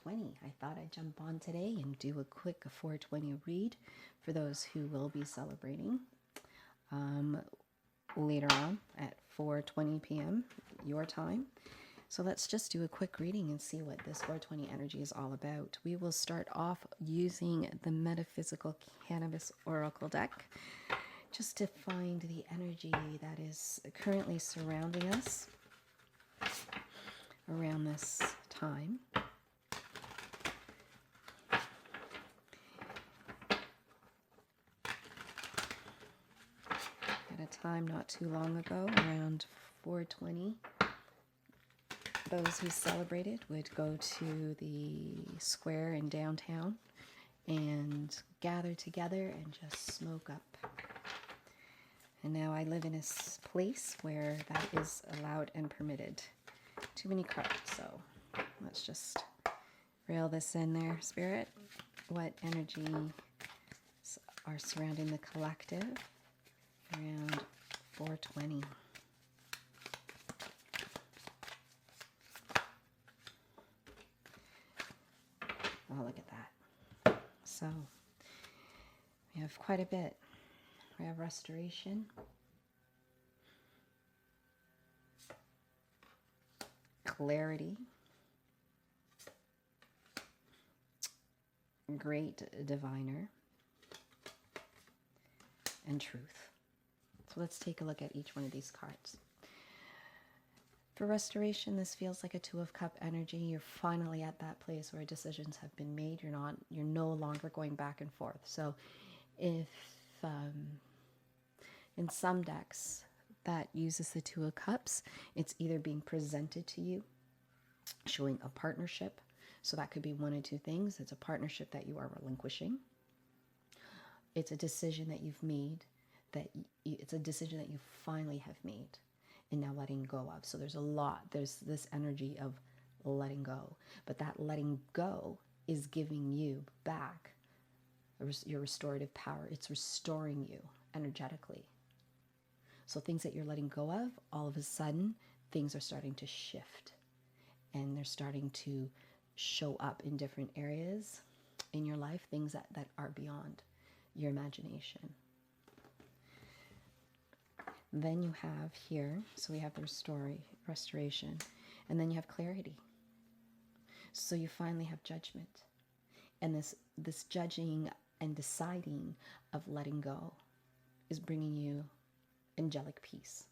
420. I thought I'd jump on today and do a quick 420 read for those who will be celebrating later on at 4:20 p.m. your time. So let's just do a quick reading and see what this 420 energy is all about. We will start off using the Metaphysical Cannabis Oracle deck just to find the energy that is currently surrounding us around this time. At a time not too long ago, around 4:20, those who celebrated would go to the square in downtown and gather together and just smoke up. And now I live in a place where that is allowed and permitted. Too many cards, so let's just reel this in there, Spirit. What energies are surrounding the collective around 420? Oh, look at that. So we have quite a bit. We have restoration, clarity, great diviner, and truth. So let's take a look at each one of these cards. For restoration, this feels like a Two of Cup energy. You're finally at that place where decisions have been made. You're no longer going back and forth. So if in some decks that uses the Two of Cups, it's either being presented to you, showing a partnership. So that could be one of two things. It's a partnership that you are relinquishing. It's a decision that you've made, it's a decision that you finally have made and now letting go of. So there's this energy of letting go. But that letting go is giving you back your restorative power. It's restoring you energetically. So things that you're letting go of, all of a sudden, things are starting to shift. And they're starting to show up in different areas in your life, things that are beyond your imagination. Then you have here, so we have the restoration, and then you have clarity. So you finally have judgment. And this judging and deciding of letting go is bringing you angelic peace.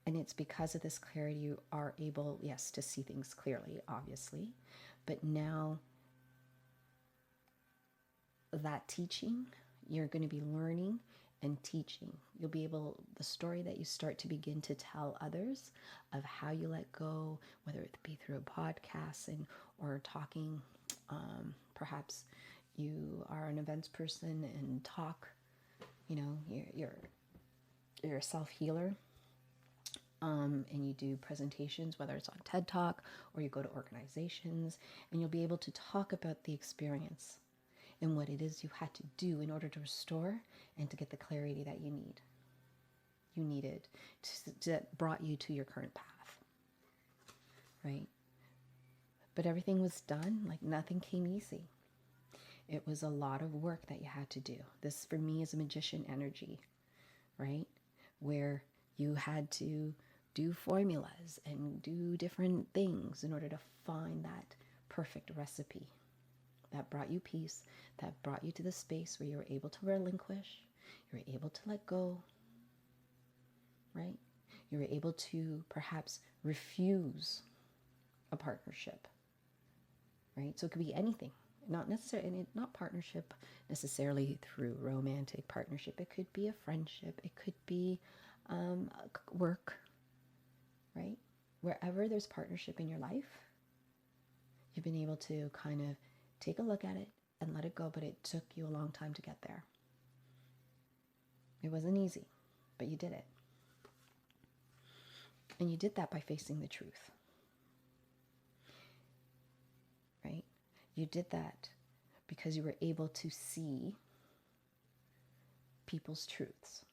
And it's because of this clarity you are able, yes, to see things clearly, obviously, but now that teaching, you're going to be learning and teaching. You'll be able, the story that you start to begin to tell others of how you let go, whether it be through a podcast or talking, perhaps you are an events person and talk, you're a self-healer, and you do presentations, whether it's on TED Talk or you go to organizations, and you'll be able to talk about the experience and what it is you had to do in order to restore and to get the clarity that you needed that brought you to your current path, right? But everything was done, like nothing came easy. It was a lot of work that you had to do. This for me is a magician energy, right? Where you had to do formulas and do different things in order to find that perfect recipe that brought you peace, that brought you to the space where you were able to relinquish, you were able to let go, right? You were able to perhaps refuse a partnership, right? So it could be anything, not necessarily, not partnership necessarily through romantic partnership. It could be a friendship. It could be work, right? Wherever there's partnership in your life, you've been able to kind of take a look at it and let it go, but it took you a long time to get there. It wasn't easy, but you did it. And you did that by facing the truth, right? You did that because you were able to see people's truths.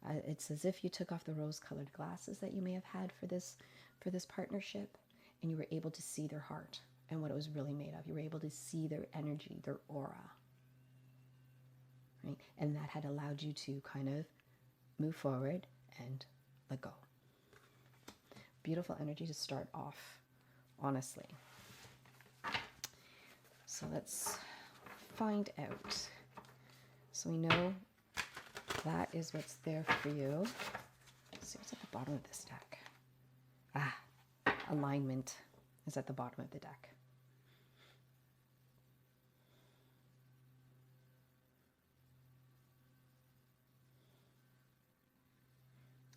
It's as if you took off the rose-colored glasses that you may have had for this partnership, and you were able to see their heart and what it was really made of. You were able to see their energy, their aura, right? And that had allowed you to kind of move forward and let go. Beautiful energy to start off, honestly. So let's find out. So we know that is what's there for you. Let's see what's at the bottom of this deck. Alignment is at the bottom of the deck.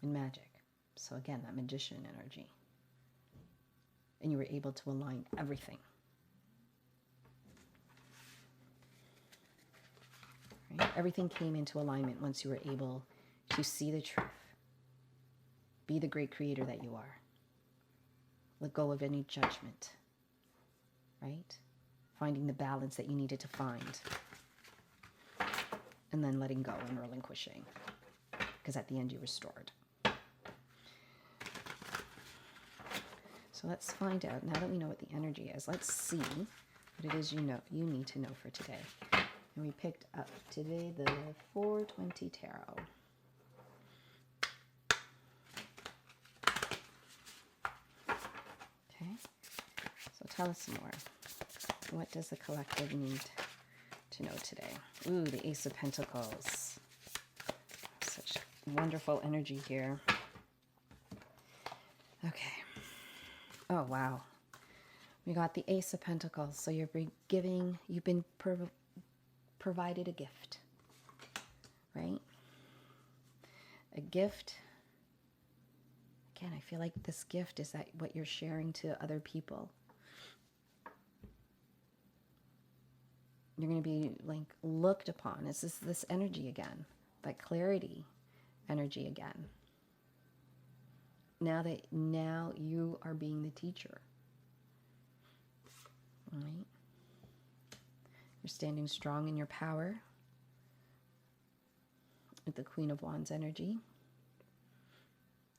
And magic. So again, that magician energy. And you were able to align everything. Right? Everything came into alignment once you were able to see the truth. Be the great creator that you are. Let go of any judgment. Right? Finding the balance that you needed to find. And then letting go and relinquishing. Because at the end you restored. So let's find out, now that we know what the energy is, let's see what it is you need to know for today. And we picked up today the 420 Tarot. Okay, so tell us more. What does the collective need to know today? Ooh, the Ace of Pentacles. Such wonderful energy here. Okay. Oh, wow. We got the Ace of Pentacles. So you've been provided a gift, right? A gift. Again, I feel like this gift is that what you're sharing to other people. You're going to be like looked upon. It's this energy again, that clarity energy again. Now you are being the teacher. All right? You're standing strong in your power with the Queen of Wands energy.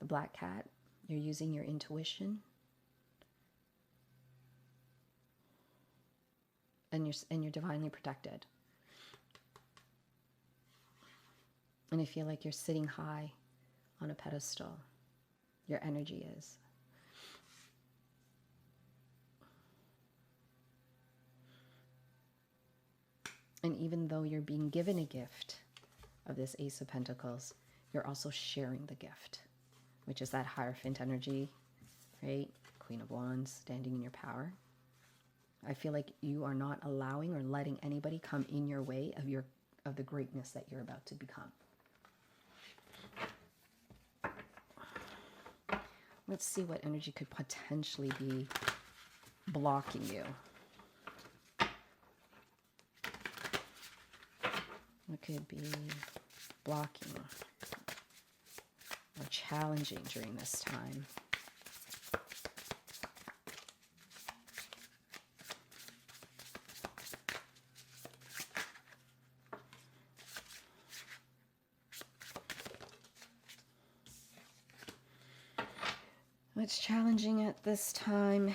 The Black Cat, you're using your intuition. And you're divinely protected. And I feel like you're sitting high on a pedestal. Your energy is. And even though you're being given a gift of this Ace of Pentacles, you're also sharing the gift, which is that Hierophant energy, right? Queen of Wands, standing in your power. I feel like you are not allowing or letting anybody come in your way of the greatness that you're about to become. Let's see what energy could potentially be blocking you. What could be blocking or challenging during this time? What's challenging at this time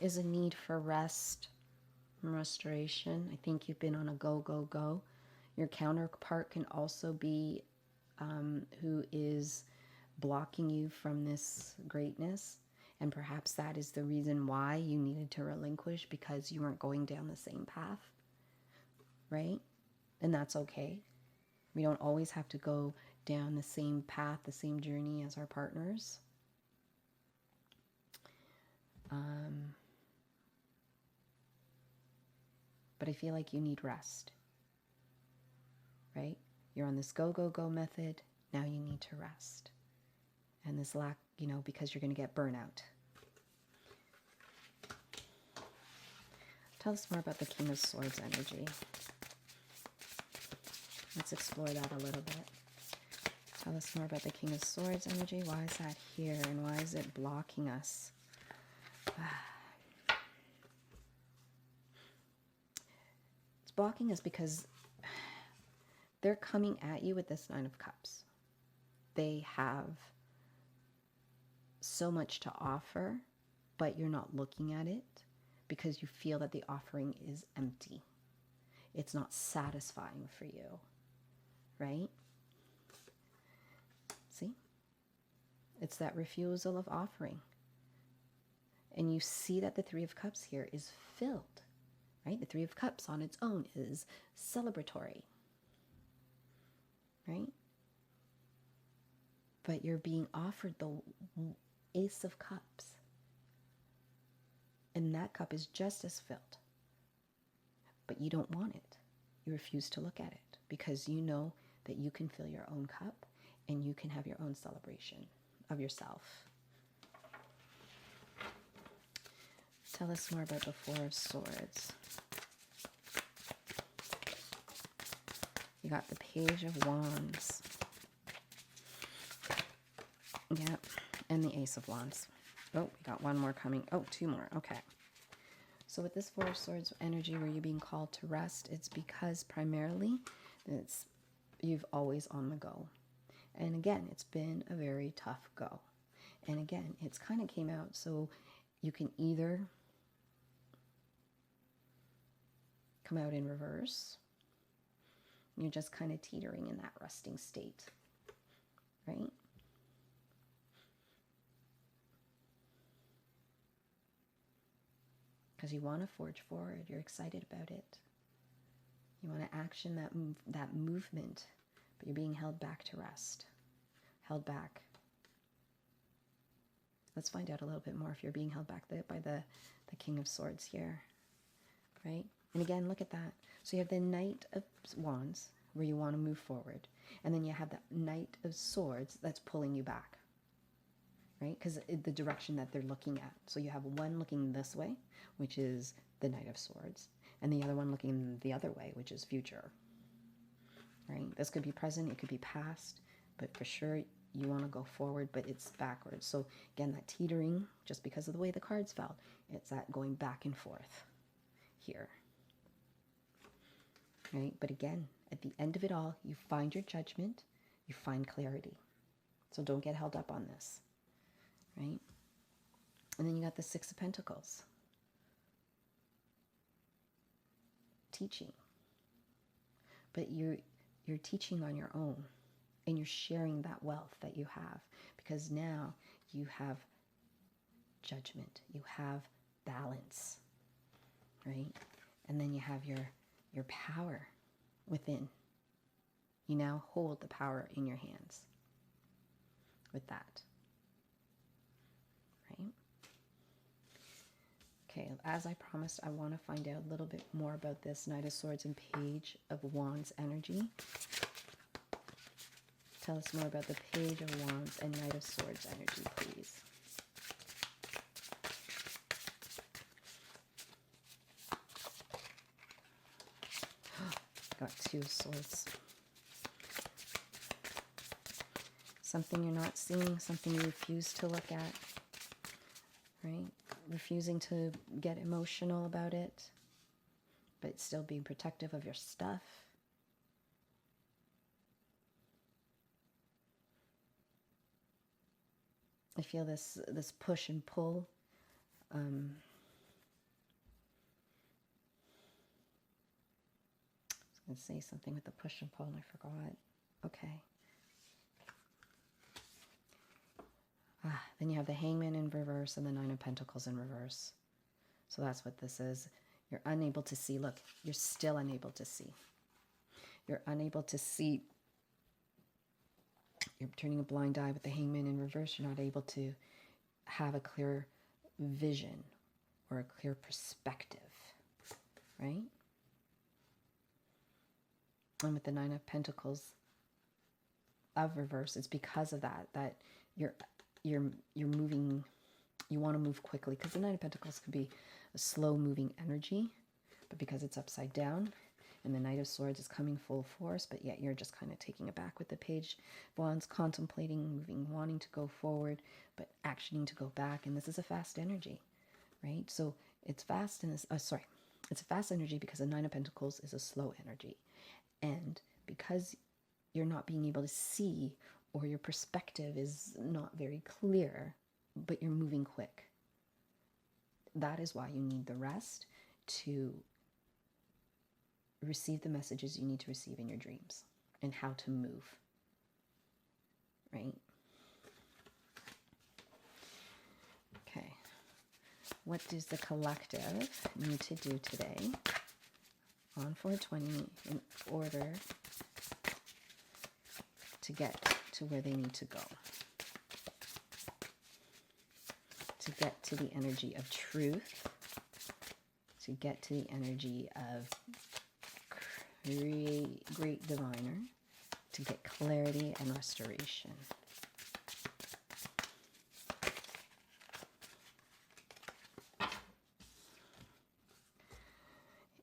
is a need for rest and restoration. I think you've been on a go, go, go. Your counterpart can also be who is blocking you from this greatness. And perhaps that is the reason why you needed to relinquish, because you weren't going down the same path, right? And that's okay. We don't always have to go down the same path, the same journey as our partners. But I feel like you need rest, right? You're on this go, go, go method. Now you need to rest. And this lack, because you're going to get burnout. Tell us more about the King of Swords energy. Let's explore that a little bit. Tell us more about the King of Swords energy. Why is that here, and why is it blocking us? It's blocking us because they're coming at you with this Nine of Cups. they have so much to offer, but you're not looking at it because you feel that the offering is empty. It's not satisfying for you, right? See? It's that refusal of offering. And you see that the Three of Cups here is filled, right? The Three of Cups on its own is celebratory, right? But you're being offered the Ace of Cups. And that cup is just as filled. But you don't want it. You refuse to look at it because you know that you can fill your own cup and you can have your own celebration of yourself. Tell us more about the Four of Swords. You got the Page of Wands. Yep, and the Ace of Wands. Oh, we got one more coming. Oh, two more. Okay. So with this Four of Swords energy where you're being called to rest, it's because primarily you've always on the go. And again, it's been a very tough go. And again, it's kind of came out so you can either come out in reverse. You're just kind of teetering in that resting state, right? Because you want to forge forward. You're excited about it. You want to action that movement, but you're being held back to rest. Held back. Let's find out a little bit more if you're being held back by the King of Swords here, right? And again, look at that. So you have the Knight of Wands, where you want to move forward. And then you have the Knight of Swords that's pulling you back, right? Because the direction that they're looking at. So you have one looking this way, which is the Knight of Swords, and the other one looking the other way, which is future, right? This could be present, it could be past, but for sure you want to go forward, but it's backwards. So again, that teetering, just because of the way the cards fell, it's that going back and forth here, right? But again, at the end of it all, you find your judgment, you find clarity. So don't get held up on this, right? And then you got the Six of Pentacles. Teaching. But you're teaching on your own, and you're sharing that wealth that you have, because now you have judgment, you have balance, right? And then you have your power within. You now hold the power in your hands with that, right? Okay, as I promised, I want to find out a little bit more about this Knight of Swords and Page of Wands energy. Tell us more about the Page of Wands and Knight of Swords energy, please. Got Two of Swords. Something you're not seeing, something you refuse to look at, right? Refusing to get emotional about it, but still being protective of your stuff. I feel this push and pull. I was going to say something with the push and pull and I forgot. Okay. Then you have the Hangman in reverse and the Nine of Pentacles in reverse. So that's what this is. You're unable to see. Look, you're still unable to see. You're unable to see. You're turning a blind eye with the Hangman in reverse. You're not able to have a clear vision or a clear perspective, right? And with the Nine of Pentacles of reverse, it's because of that you're moving. You want to move quickly, because the Nine of Pentacles could be a slow moving energy, but because it's upside down, and the Knight of Swords is coming full force, but yet you're just kind of taking it back with the Page of Wands, contemplating, moving, wanting to go forward, but actioning to go back. And this is a fast energy, right? So it's fast in this, it's a fast energy because the Nine of Pentacles is a slow energy. And because you're not being able to see or your perspective is not very clear, but you're moving quick. That is why you need the rest to receive the messages you need to receive in your dreams and how to move, right? Okay. What does the collective need to do today on 420 in order to get to where they need to go? To get to the energy of truth, to get to the energy of great diviner, to get clarity and restoration.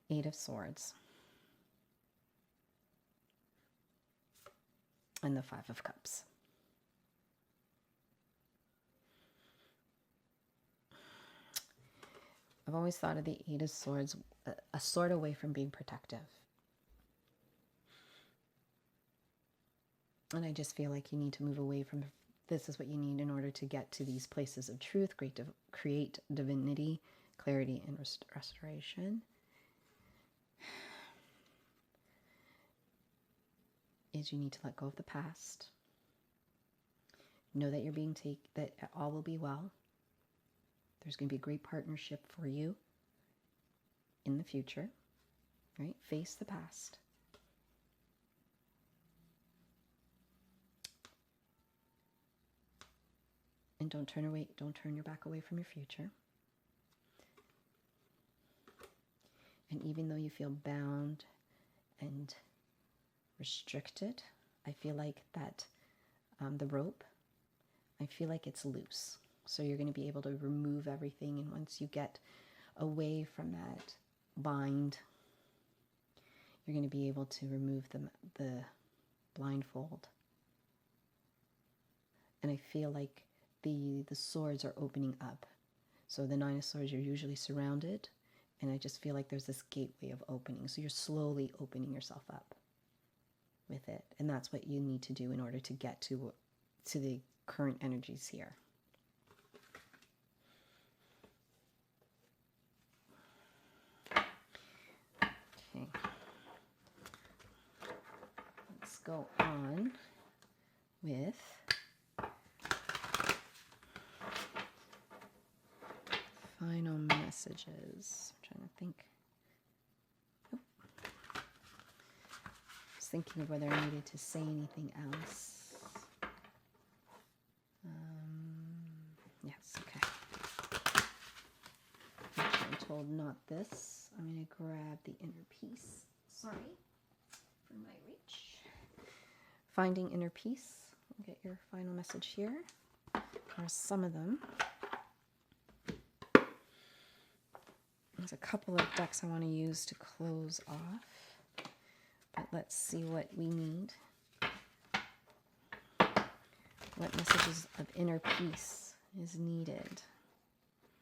Eight of Swords. And the Five of Cups. I've always thought of the Eight of Swords a sword away from being protective. And I just feel like you need to move away from this is what you need in order to get to these places of truth, create divinity, clarity, and restoration. Is you need to let go of the past. Know that you're being that all will be well. There's going to be a great partnership for you in the future, right? Face the past. And don't turn your back away from your future. And even though you feel bound and restricted, I feel like that the rope, I feel like it's loose. So you're going to be able to remove everything. And once you get away from that bind, you're going to be able to remove the blindfold. And I feel like the swords are opening up. So the Nine of Swords, you're usually surrounded. And I just feel like there's this gateway of opening. So you're slowly opening yourself up with it. And that's what you need to do in order to get to the current energies here. Okay. Let's go on with final messages. I'm trying to think. Oh. I was thinking of whether I needed to say anything else. Yes, okay. I'm told not this. I'm going to grab the inner peace. Sorry for my reach. Finding inner peace. I'll get your final message here. There are some of them. There's a couple of decks I want to use to close off, but let's see what we need. What messages of inner peace is needed?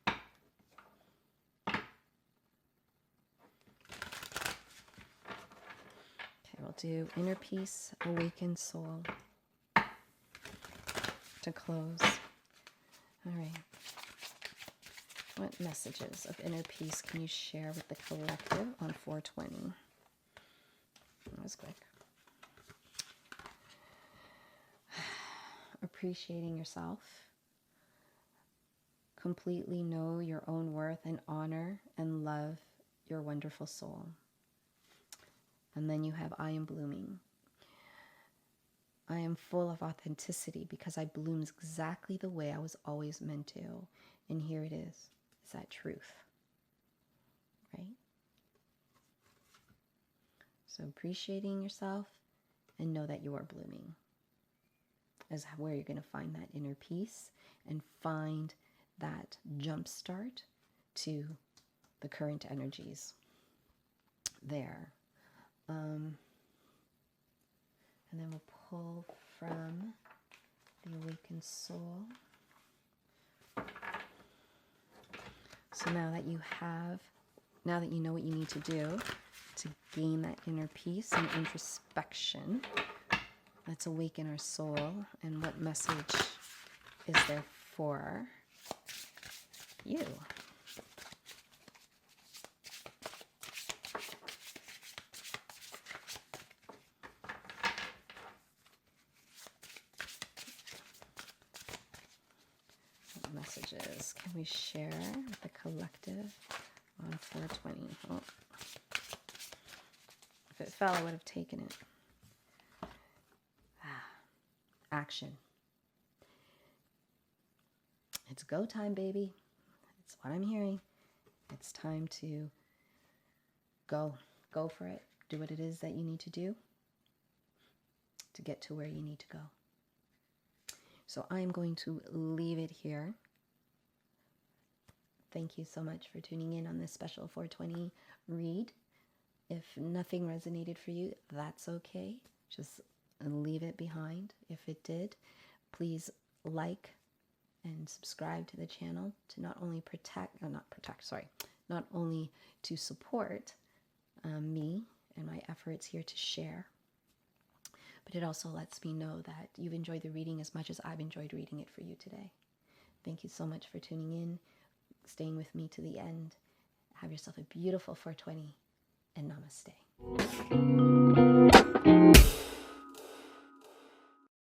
Okay, we'll do inner peace, awakened soul to close. All right. What messages of inner peace can you share with the collective on 420? That was quick. Appreciating yourself. Completely know your own worth and honor and love your wonderful soul. And then you have I am blooming. I am full of authenticity because I bloom exactly the way I was always meant to. And here it is. Is that truth? Right? So appreciating yourself and know that you are blooming is where you're going to find that inner peace and find that jump start to the current energies there. And then we'll pull from the awakened soul. So now that you know what you need to do to gain that inner peace and introspection, Let's awaken our soul. And what message is there for you? What messages can we share with the collective on 420? Oh. If it fell, I would have taken it. Action. It's go time, baby. That's what I'm hearing. It's time to go. Go for it. Do what it is that you need to do to get to where you need to go. So I'm going to leave it here. Thank you so much for tuning in on this special 420 read. If nothing resonated for you, that's okay. Just leave it behind. If it did, please like and subscribe to the channel to not only not only to support me and my efforts here to share, but it also lets me know that you've enjoyed the reading as much as I've enjoyed reading it for you today. Thank you so much for tuning in, staying with me to the end. Have yourself a beautiful 420, and namaste.